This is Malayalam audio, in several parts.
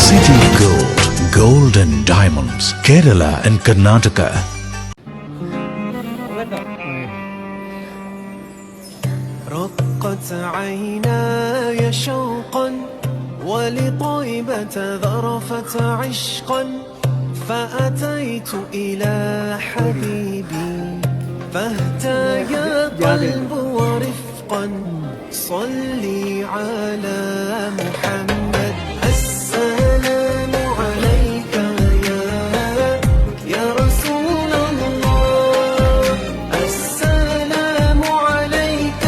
City Gold, Gold and Diamonds, Kerala and Karnataka. رقت عيناي شوقا ولطيبة ذرفت عشقا فأتيت إلى حبيبي فاهتاجا قلب ورفقا صلي على محمد السلام عليك يا رسول الله السلام عليك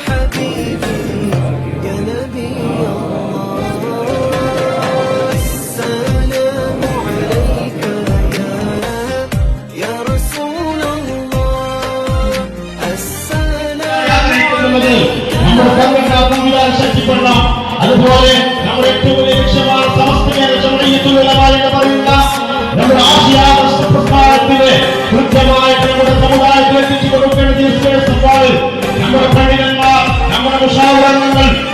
حبيبي يا نبي الله السلام عليك يا رسول الله السلام അതുപോലെ നമ്മുടെ ഏറ്റവും വലിയ ലക്ഷ്യമാണ് സമസ്ത ജമഈയത്തുൽ ഉലമാ എന്ന് പറയുന്ന നമ്മുടെ ആശയാദർശപ്രസ്ഥാനത്തിലെ കൃത്യമായിട്ട് നമ്മുടെ സമുദായത്തിൽ എത്തിച്ചു കൊടുക്കേണ്ട ദിവസങ്ങൾ നമ്മുടെ പണ്ഡിതന്മാർ നമ്മുടെ മുശാവറകൾ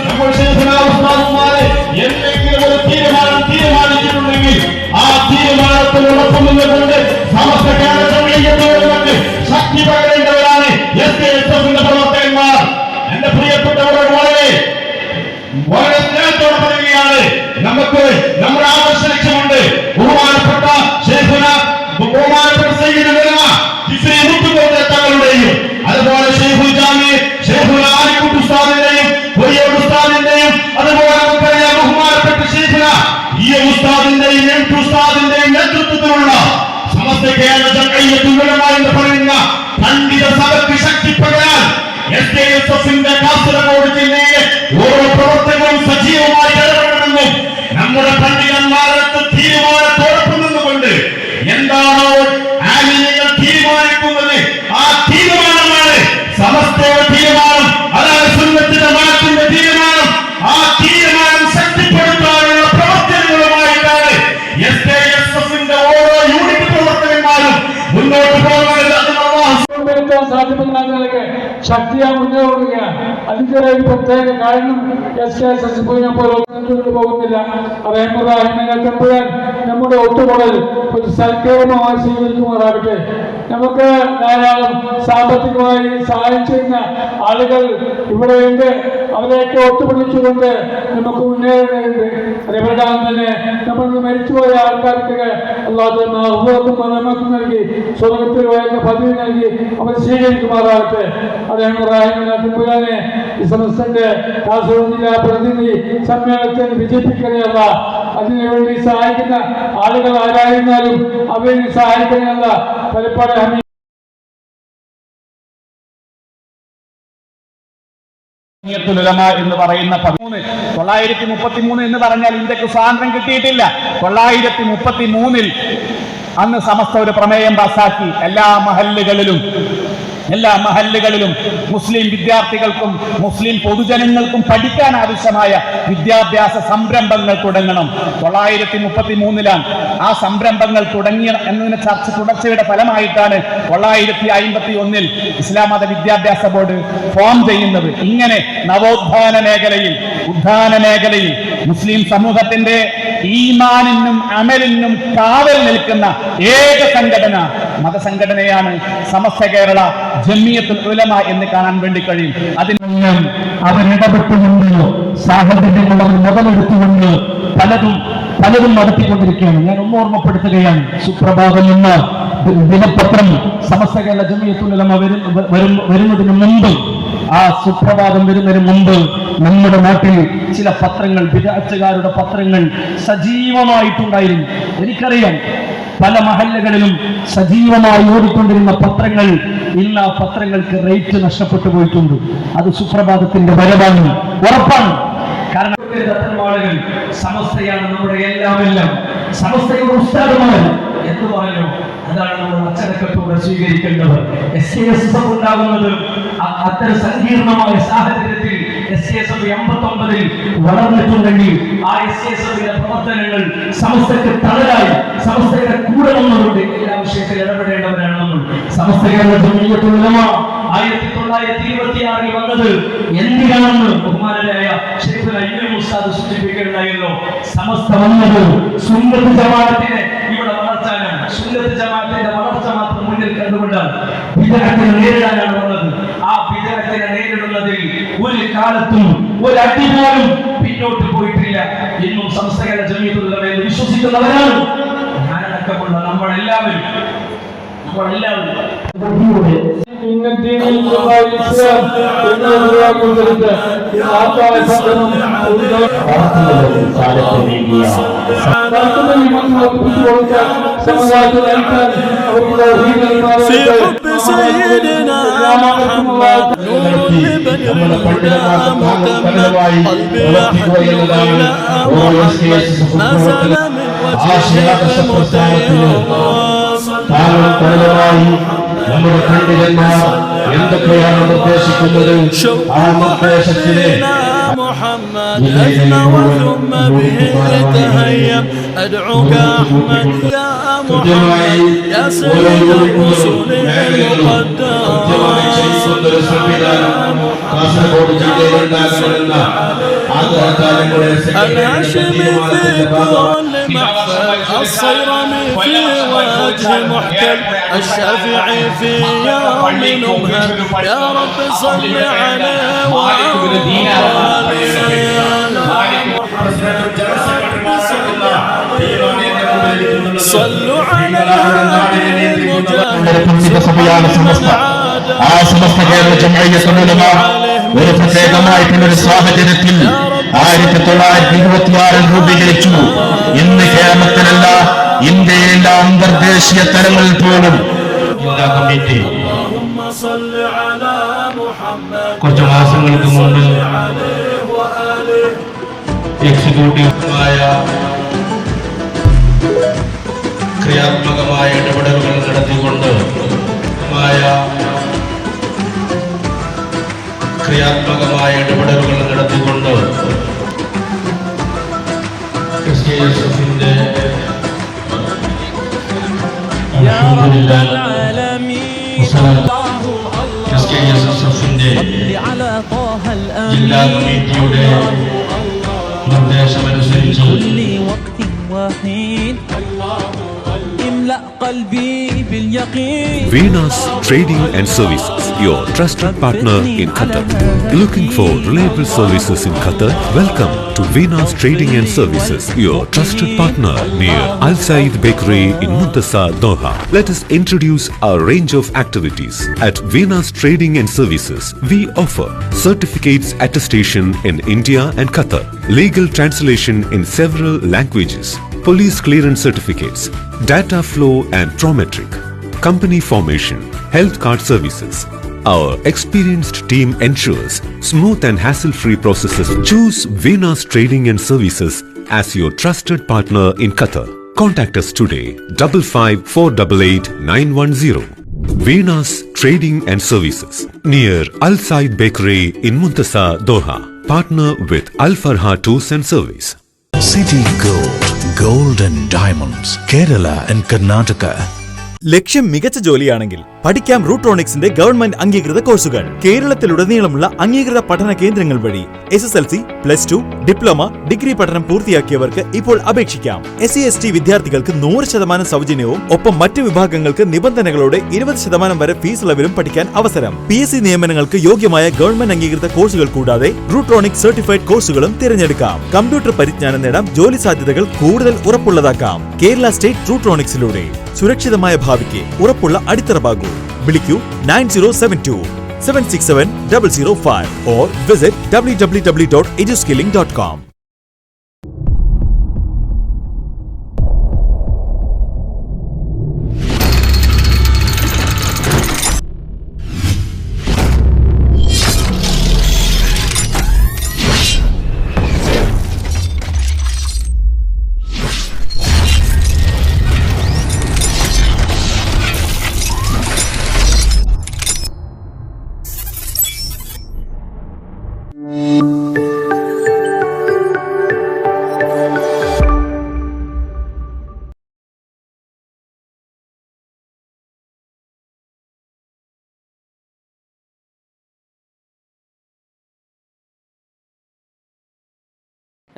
നമ്മുടെ ശൈഖുനാമാരെ എന്തെങ്കിലും ഒരു തീരുമാനിച്ചിട്ടുണ്ടെങ്കിൽ ആ തീരുമാനത്തിനോടൊപ്പം നിന്നുകൊണ്ട് സമസ്ത കേരള ജമഈയത്തുൽ ഉലമക്ക് ശക്തി പകരേണ്ടവരാണ് എസ്കെഎസ്എഫിന്റെ പ്രവർത്തകന്മാർ. എന്റെ പ്രിയപ്പെട്ടവരോട് വളരെ സ്നേഹത്തോടെ പറയുകയാണ്, നമുക്ക് നമ്മുടെ ആദർശ ലക്ഷ്യമുണ്ട്. ബഹുമാനപ്പെട്ട ശൈഖുന ബഹുമാനപ്പെട്ട സയ്യിദ് ഉലമ കിസ്രി മുത്തുകോയ തങ്ങളുടെയും അതുപോലെ ശൈഖുൽ ജാമി ശൈഖുൽ ആലിക്കുട്ടി ഉസ്താദിന്റെയും കൊയ്യോട് ഉസ്താദിന്റെയും അതുപോലെ നമുക്കറിയാം ബഹുമാനപ്പെട്ട ശൈഖുന ഈ ഉസ്താദിന്റെയും എം ഉസ്താദിന്റെയും നേതൃത്വത്തിലുള്ള സമസ്ത കേരള ജമഈയത്തുൽ ഉലമ എന്ന് പറയുന്ന പണ്ഡിത സഭയ്ക്ക് ശക്തി പകരാൻ എസ്കെഎസ്എഫിന്റെ കാസർഗോഡ് ജില്ലയിലെ ഓരോ പ്രവർത്തകരും സജീവമായി ഇടപെടണമെന്നും നമ്മുടെ പണ്ഡിതന്മാർക്ക് തീരുമാനത്തോടൊപ്പം നിന്നുകൊണ്ട് എന്താണോ ആലിമികൾ തീരുമാനിക്കുന്നത് ആ തീരുമാനമാണ് സമസ്തയുടെ തീരുമാനം, അതാണ് സുന്നത്തിന്റെ മാറ്റിന്റെ തീരുമാനം. ആ തീരുമാനം ശക്തിപ്പെടുത്താനുള്ള പ്രവർത്തനങ്ങളുമായിട്ടാണ് എസ്കെഎസ്എഫിന്റെ ഓരോ യൂണിറ്റ് പ്രവർത്തകന്മാരും മുന്നോട്ട് പോകുന്നത്. സാധ്യപ്പെടുന്ന ശക്തിയാ മുന്നേറുകയാണ്. അതിന്റെ ഒരു പ്രത്യേക കാരണം എസ്കെഎസ്എഫിനെ പോലെ പോകുന്നില്ല. റഹ്മത്തുള്ളാഹിനെ തമ്പുരാൻ നമ്മുടെ ഒത്തുകൂടൽ ഒരു സൽക്കരമായി സ്വീകരിക്കുമാറാകട്ടെ. നമുക്ക് ധാരാളം സാമ്പത്തികമായി സഹായം ചെയ്യുന്ന ആളുകൾ ഇവിടെയുണ്ട്. അവരെയൊക്കെ ഒത്തുപിടിച്ചുകൊണ്ട് നമുക്ക് മുന്നേറേണ്ടതുണ്ട്. അതേപ്രകാരം തന്നെ നമ്മൾ മരിച്ചുപോയ ആൾക്കാർക്ക് അല്ലാതെ മഹ്ഫറത്തും നൽകി സ്വർഗത്തിൽ വരുന്ന പദവി നൽകി അവർ സ്വീകരിക്കുമാറാകട്ടെ. അദ്ദേഹം തമ്പുരാനെ ഈ സമസ്തന്റെ കാസർഗോഡ് ജില്ലാ പ്രതിനിധി സമ്മേളനത്തിൽ വിജയിപ്പിക്കുകയല്ല, അതിനുവേണ്ടി സഹായിക്കുന്ന ആളുകൾ ആരായിരുന്നാലും അവരെ സഹായിക്കുകയല്ല. പലപ്പോഴും എന്ന് പറയുന്ന 933 എന്ന് പറഞ്ഞാൽ ഇന്ത്യക്ക് സ്വാതന്ത്ര്യം കിട്ടിയിട്ടില്ല. 933 അന്ന് സമസ്ത ഒരു പ്രമേയം പാസാക്കി എല്ലാ മഹല്ലുകളിലും മുസ്ലിം വിദ്യാർത്ഥികൾക്കും മുസ്ലിം പൊതുജനങ്ങൾക്കും പഠിക്കാൻ ആവശ്യമായ വിദ്യാഭ്യാസ സംരംഭങ്ങൾ തുടങ്ങണം. 933 ആ സംരംഭങ്ങൾ തുടങ്ങിയ എന്നതിന് തുടർച്ചയുടെ ഫലമായിട്ടാണ് 951 ഇസ്ലാം മത വിദ്യാഭ്യാസ ബോർഡ് ഫോം ചെയ്യുന്നത്. ഇങ്ങനെ നവോത്ഥാന മേഖലയിൽ മുസ്ലിം സമൂഹത്തിന്റെ ഈമാനിനും അമലിനും കാവൽ നിൽക്കുന്ന ഏക സംഘടന മതസംഘടനയാണ് സമസ്ത കേരള ജമഈയത്തുൽ ഉലമ എന്ന് കാണാൻ വേണ്ടി കഴിയും. അതിനെല്ലാം അവരിടപെട്ടുകൊണ്ട് സാഹചര്യങ്ങൾ മുതലെടുത്തുകൊണ്ട് പലതും നടത്തിക്കൊണ്ടിരിക്കുകയാണ്. ഞാൻ ഒന്ന് ഓർമ്മപ്പെടുത്തുകയാണ്, സുപ്രഭാതം എന്ന ദിനപത്രം സമസ്ത കേരള ജമഈയത്തുൽ ഉലമ വരുന്നതിന് മുമ്പ്, ആ സുപ്രഭാതം വരുന്നതിന് മുമ്പ് നമ്മുടെ നാട്ടിൽ ചില പത്രങ്ങൾ, ബിദ്അത്തുകാരുടെ പത്രങ്ങൾ സജീവമായിട്ടുണ്ടായിരുന്നു. എനിക്കറിയാം, പല മഹല്ലുകളിലും സജീവമായി ഓടിക്കൊണ്ടിരുന്ന പത്രങ്ങൾ ഇന്ന് ആ പത്രങ്ങൾക്ക് റേറ്റ് നഷ്ടപ്പെട്ടു പോയിട്ടുണ്ട്. അത് സുപ്രഭാതത്തിന്റെ വരവാണ്, ഉറപ്പാണ്. കാരണം ആളുകൾ സമസ്തയാണ് നമ്മുടെ എല്ലാം, സമസ്തയുടെ ഉസ്താദുമാർ എന്ന് പറഞ്ഞു. അതാണ് നമ്മൾ അച്ചടക്കത്തോടെ സ്വീകരിക്കേണ്ടത്. എസ്കെഎസ്എഫ് ഉണ്ടാകുന്നത് അത്തരം സങ്കീർണമായ സാഹചര്യത്തിൽ SKSF 89 വളർന്നിട്ടുണ്ടെങ്കിൽ ആ SKSFിന്റെ പ്രവർത്തനങ്ങൾ സമസ്തയ്ക്ക് തണലായി സമസ്തയുടെ കൂടെ നിന്നുകൊണ്ട് എല്ലാ വിഷയത്തിൽ ഇടപെടേണ്ടവരാണ് നമ്മൾ. സമസ്ത കേരള ജംഇയ്യത്തുൽ ഉലമ 1926 വന്നത് എന്തിനാണെന്ന് ബഹുമാനരായ ശൈഖുൽ അയ്യൂബ് ഉസ്താദ് സൂചിപ്പിക്കുകയുണ്ടായല്ലോ. സമസ്ത വന്നത് സുന്നത്ത് ജമാഅത്തിനെ ഇവിടെ വളർത്താനാണ്. സുന്നത്ത് ജമാഅത്തിന്റെ വളർച്ച മാത്രം മുന്നിൽ കണ്ടുകൊണ്ടാണ് ബിദ്അത്തിനെ നേരിടാനാണ് വന്നത്. ആ ബിദ്അത്തിനെ നേരിടുന്നതിൽ ഒരു കാലത്തും ഒരു അടി പോലും പിന്നോട്ട് പോയിട്ടില്ല. ഇന്നും സമസ്തകളുടെ ജംഇയ്യത്തുൽ ഉലമയിൽ വിശ്വസിക്കുന്നവരാണ് ഞാനടക്കമുള്ള നമ്മളെല്ലാവരും. ഇന്നത്തെ ഇസ്ലാം എന്നതിന്റെ ആത്മാവ സംഗമം في حب سيدنا محمد نور لبني الهدى مهتم قلبي يحمل إلى محمد ما زال من وجهه متيم നമ്മുടെ പണ്ഡിതന്മാർ എന്തൊക്കെയാണ് നിർദ്ദേശിക്കുന്നത് ആ നിർദ്ദേശത്തിലെ محمد أثنى وثم به يتهيم أدعوك أحمد يا محمد يا سيد الرسل الهاشمي في كل محفل الصيرمي في وجه محتل الشافعي في يوم مبهم يا رب صل عليه صلوا على ആ സമസ്ത കേരള ജംഇയ്യത്തുൽ ഉലമ ഒരു പ്രത്യേകമായിട്ടുള്ള ഒരു സാഹചര്യത്തിൽ 1926 രൂപീകരിച്ചു. ഇന്ന് കേരളത്തിലല്ല ഇന്ത്യയിലെ അന്തർദേശീയ തലങ്ങളിൽ പോലും ജില്ലാ കമ്മിറ്റി കുറച്ച് മാസങ്ങൾക്ക് മുമ്പ് എക്സിക്യൂട്ടീവായ ക്രിയാത്മകമായ ഇടപെടലുകൾ നടത്തിക്കൊണ്ട് SKSFന്റെ SKSFന്റെ ജില്ലാ കമ്മിറ്റിയുടെ നിർദ്ദേശമനുസരിച്ച് Venus Trading and Services, your trusted partner in Qatar. Looking for reliable services in Qatar? Welcome to Venus Trading and Services, your trusted partner near Al Said Bakery in Muntasa, Doha. Let us introduce our range of activities. At Venus Trading and Services, we offer certificates attestation in India and Qatar, legal translation in several languages, police clearance certificates, data flow and Prometric, company formation, health card services. Our experienced team ensures smooth and hassle-free processes. Choose Venus Trading and Services as your trusted partner in Qatar. Contact us today 55488910. Venus Trading and Services near Al Said Bakery in Muntasa, Doha. Partner with Al Farha Tours and Service. City Gold and Diamonds, Kerala and Karnataka. ലക്ഷ്യം മികച്ച ജോലിയാണെങ്കിൽ പഠിക്കാം റൂട്രോണിക്സിന്റെ ഗവൺമെന്റ് അംഗീകൃത കോഴ്സുകൾ. കേരളത്തിലുടനീളമുള്ള അംഗീകൃത പഠന കേന്ദ്രങ്ങൾ വഴി SSLC, +2, ഡിപ്ലോമ, ഡിഗ്രി പഠനം പൂർത്തിയാക്കിയവർക്ക് ഇപ്പോൾ അപേക്ഷിക്കാം. SC/ST വിദ്യാർത്ഥികൾക്ക് 100% സൗജന്യവും ഒപ്പം മറ്റ് വിഭാഗങ്ങൾക്ക് നിബന്ധനകളോടെ 20% വരെ ഫീസ് ഇളവിലും പഠിക്കാൻ അവസരം. PSC നിയമനങ്ങൾക്ക് യോഗ്യമായ ഗവൺമെന്റ് അംഗീകൃത കോഴ്സുകൾ കൂടാതെ റൂട്രോണിക്സ് സർട്ടിഫൈഡ് കോഴ്സുകളും തിരഞ്ഞെടുക്കാം. കമ്പ്യൂട്ടർ പരിജ്ഞാനം നേടാം, ജോലി സാധ്യതകൾ കൂടുതൽ ഉറപ്പുള്ളതാക്കാം. കേരള സ്റ്റേറ്റ് റൂട്രോണിക്സിലൂടെ സുരക്ഷിതമായ ഭാവിക്ക് ഉറപ്പുള്ള അടിത്തറ. വിളിക്കൂ 9072 767 005 or visit www.eduskilling.com.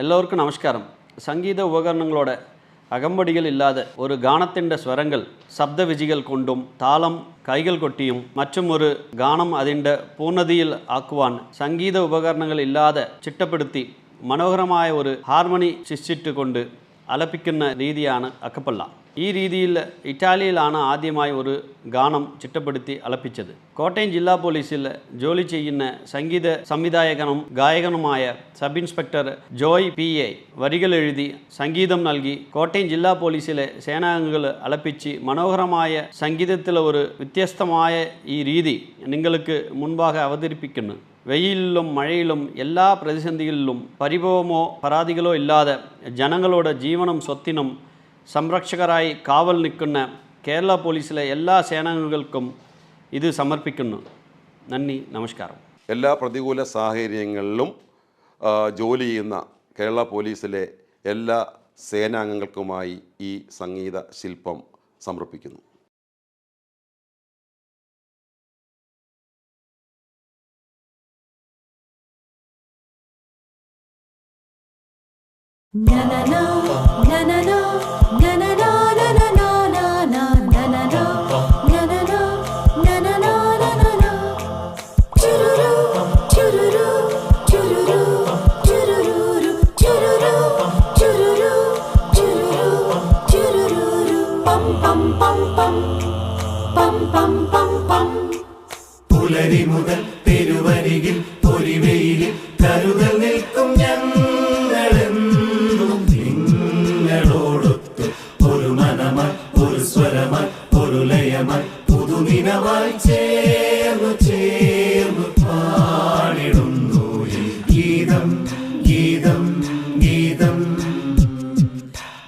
എല്ലാവർക്കും നമസ്കാരം. സംഗീത ഉപകരണങ്ങളോടെ അകമ്പടികളില്ലാതെ ഒരു ഗാനത്തിൻ്റെ സ്വരങ്ങൾ ശബ്ദവിജികൾ കൊണ്ടും താളം കൈകൾ കൊട്ടിയും മറ്റും ഒരു ഗാനം അതിൻ്റെ പൂർണ്ണതയിൽ ആക്കുവാൻ സംഗീത ഉപകരണങ്ങൾ ഇല്ലാതെ ചിട്ടപ്പെടുത്തി മനോഹരമായ ഒരു ഹാർമണി സൃഷ്ടിച്ചുകൊണ്ട് ആലപിക്കുന്ന രീതിയാണ് അക്കപ്പല്ല. ഈ രീതിയിൽ ഇറ്റാലിയിലാണ് ആദ്യമായി ഒരു ഗാനം ചിട്ടപ്പെടുത്തി ആലപിച്ചത്. കോട്ടയം ജില്ലാ പോലീസിൽ ജോലി ചെയ്യുന്ന സംഗീത സംവിധായകനും ഗായകനുമായ സബ് ഇൻസ്പെക്ടർ ജോയ് PA വരികൾ എഴുതി സംഗീതം നൽകി കോട്ടയം ജില്ലാ പോലീസിലെ സേനാംഗങ്ങൾ ആലപിച്ച് മനോഹരമായ സംഗീതത്തിലെ ഒരു വ്യത്യസ്തമായ ഈ രീതി നിങ്ങൾക്ക് മുൻപാകെ അവതരിപ്പിക്കുന്നു. വെയിലിലും മഴയിലും എല്ലാ പ്രതിസന്ധികളിലും പരിഭവമോ പരാതികളോ ഇല്ലാതെ ജനങ്ങളുടെ ജീവനും സ്വത്തിനും സംരക്ഷകരായി കാവൽ നിൽക്കുന്ന കേരള പോലീസിലെ എല്ലാ സേനാംഗങ്ങൾക്കും ഇത് സമർപ്പിക്കുന്നു. നന്ദി, നമസ്കാരം. എല്ലാ പ്രതികൂല സാഹചര്യങ്ങളിലും ജോലി ചെയ്യുന്ന കേരള പോലീസിലെ എല്ലാ സേനാംഗങ്ങൾക്കുമായി ഈ സംഗീത ശില്പം സമർപ്പിക്കുന്നു. പുലരി മുതൽ പെരുവരികിൽ പൊരിവെയിലിൽ കരുതൽ നിൽക്കും ഞങ്ങളെന്നും നിങ്ങളോടൊത്ത് ഒരു മനമായി ഒരു സ്വരമായി ഒരു ലയമായി പുതുനിനവായി ചേർന്നു ചേർന്നു പാടിടുന്നു ഈ ഗീതം ഗീതം ഗീതം.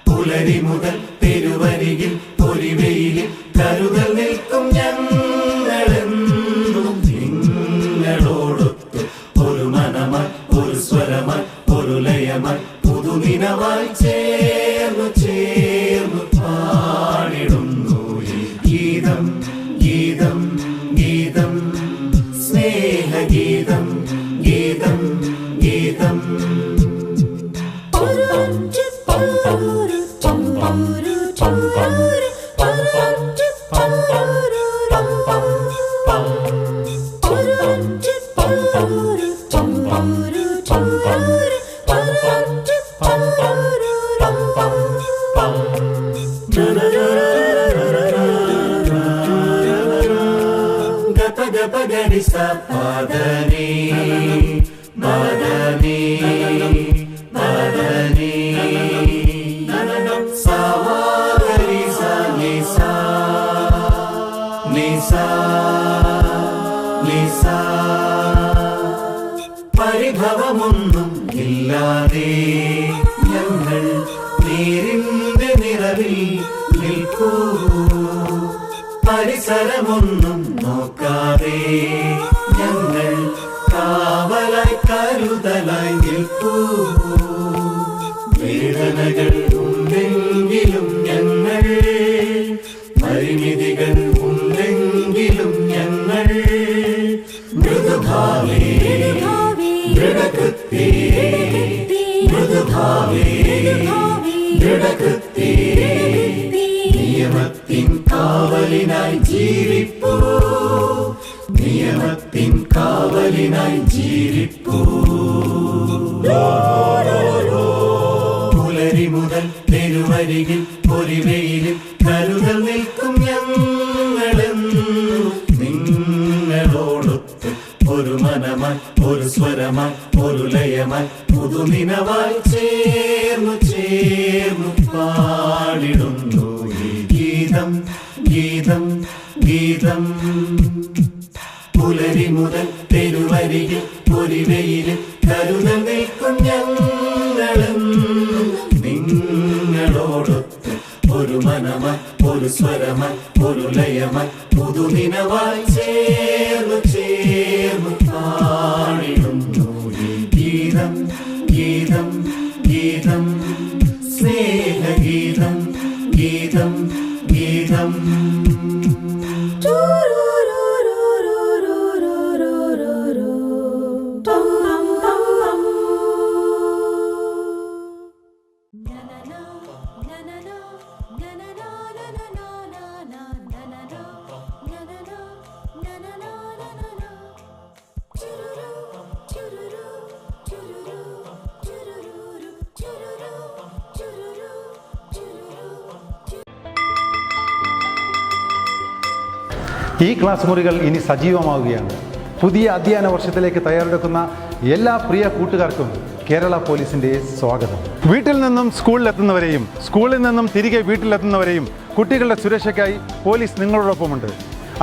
പുലരി മുതൽ പെരുവരികിൽ പൊരിവെയിലിൽ കരുതൽ നിൽക്കും ഞങ്ങളെന്നും നിങ്ങളോടൊത്ത് ഒരു മനമായി ഒരു സ്വരമായി ഒരു ലയമായി പുതുനിനവായി ചേർന്നു ചേർന്നു പാടിടുന്നു ഈ ഗീതം ഗീതം ഗീതം. സ്നേഹഗീതം ഗീതം ഗീതം. Gapagapagari sa padani madani madani sawagari sa nisa nisa nisa. പരിഭവമൊന്നും ഇല്ലാതെ ഞങ്ങൾ നീരിന്റെ നിറവിൽ നിൽക്കൂ. പരിസരമൊന്നും നോക്കാതെ ഞങ്ങൾ കാവലായി കരുതലായി നിൽക്കൂ. വേദനകൾ ഉണ്ടെങ്കിലും ഞങ്ങൾ പരിമിതികൾ ഉണ്ടെങ്കിലും ഞങ്ങൾ മൃദുഭാവേ ദൃഢകൃത്യേ മൃദുഭാവേ ദൃഢകൃത്യേ നിയമത്തിൻ കാവലിനായി ജീവിപ്പൂ നിയമത്തിൻ കാവലിനായി ജീവിപ്പൂ. പുലരി മുതൽ പെരുവരികിൽ പൊരിവെയിലിൽ കരുതൽ നിൽക്കും ഞങ്ങളെന്നും നിങ്ങളോടൊത്ത് ഒരു മനമായി ഒരു സ്വരമായി ഒരു ലയമായി പുതുനിനവായി ചേർന്നു ചേർന്നു പാടിടുന്നു ഈ ഗീതം ഗീതം ഗീതം. പുലരി മുതൽ പെരുവരികിൽ പൊരിവെയിലിൽ കരുതൽ നിൽക്കും ഞങ്ങളെന്നും നിങ്ങളോടൊത്ത് ഒരു മനമായി ഒരു സ്വരമായി ഒരു ലയമായി പുതുനിനവായി ചേർന്നു ചേർന്നു പാടിടുന്നു ഈ ഗീതം ഗീതം ഗീതം. സ്നേഹഗീതം ഗീതം ഗീതം. ഈ ക്ലാസ് മുറികൾ ഇനി സജീവമാവുകയാണ്. പുതിയ അധ്യയന വർഷത്തിലേക്ക് തയ്യാറെടുക്കുന്ന എല്ലാ പ്രിയ കൂട്ടുകാർക്കും കേരള പോലീസിൻ്റെ സ്വാഗതം. വീട്ടിൽ നിന്നും സ്കൂളിലെത്തുന്നവരെയും സ്കൂളിൽ നിന്നും തിരികെ വീട്ടിലെത്തുന്നവരെയും കുട്ടികളുടെ സുരക്ഷയ്ക്കായി പോലീസ് നിങ്ങളോടൊപ്പമുണ്ട്.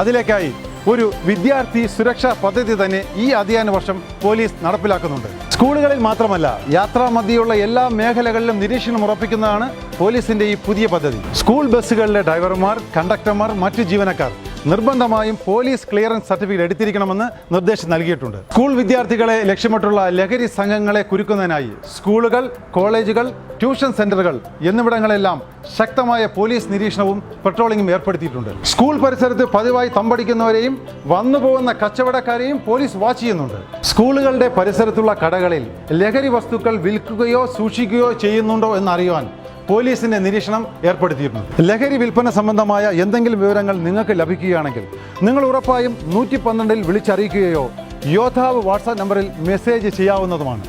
അതിലേക്കായി ഒരു വിദ്യാർത്ഥി സുരക്ഷാ പദ്ധതി തന്നെ ഈ അധ്യയന വർഷം പോലീസ് നടപ്പിലാക്കുന്നുണ്ട്. സ്കൂളുകളിൽ മാത്രമല്ല, യാത്രാമധ്യയുള്ള എല്ലാ മേഖലകളിലും നിരീക്ഷണം ഉറപ്പിക്കുന്നതാണ് പോലീസിന്റെ ഈ പുതിയ പദ്ധതി. സ്കൂൾ ബസ്സുകളിലെ ഡ്രൈവർമാർ, കണ്ടക്ടർമാർ, മറ്റു ജീവനക്കാർ നിർബന്ധമായും പോലീസ് ക്ലിയറൻസ് സർട്ടിഫിക്കറ്റ് എടുത്തിരിക്കണമെന്ന് നിർദ്ദേശം നൽകിയിട്ടുണ്ട്. സ്കൂൾ വിദ്യാർത്ഥികളെ ലക്ഷ്യമിട്ടുള്ള ലഹരി സംഘങ്ങളെ കുരുക്കുന്നതിനായി സ്കൂളുകൾ, കോളേജുകൾ, ട്യൂഷൻ സെന്ററുകൾ എന്നിവിടങ്ങളെല്ലാം ശക്തമായ പോലീസ് നിരീക്ഷണവും പെട്രോളിംഗും ഏർപ്പെടുത്തിയിട്ടുണ്ട്. സ്കൂൾ പരിസരത്ത് പതിവായി തമ്പടിക്കുന്നവരെയും വന്നുപോകുന്ന കച്ചവടക്കാരെയും പോലീസ് വാച്ച് ചെയ്യുന്നുണ്ട്. സ്കൂളുകളുടെ പരിസരത്തുള്ള കടകളിൽ ലഹരി വസ്തുക്കൾ വിൽക്കുകയോ സൂക്ഷിക്കുകയോ ചെയ്യുന്നുണ്ടോ എന്നറിയുവാൻ പോലീസിന്റെ നിരീക്ഷണം ഏർപ്പെടുത്തിയിട്ടുണ്ട്. ലഹരി വിൽപ്പന സംബന്ധമായ എന്തെങ്കിലും വിവരങ്ങൾ നിങ്ങൾക്ക് ലഭിക്കുകയാണെങ്കിൽ നിങ്ങൾ ഉറപ്പായും 112 വിളിച്ചറിയിക്കുകയോ യോദ്ധാവ് വാട്സാപ്പ് നമ്പറിൽ മെസ്സേജ് ചെയ്യാവുന്നതുമാണ്.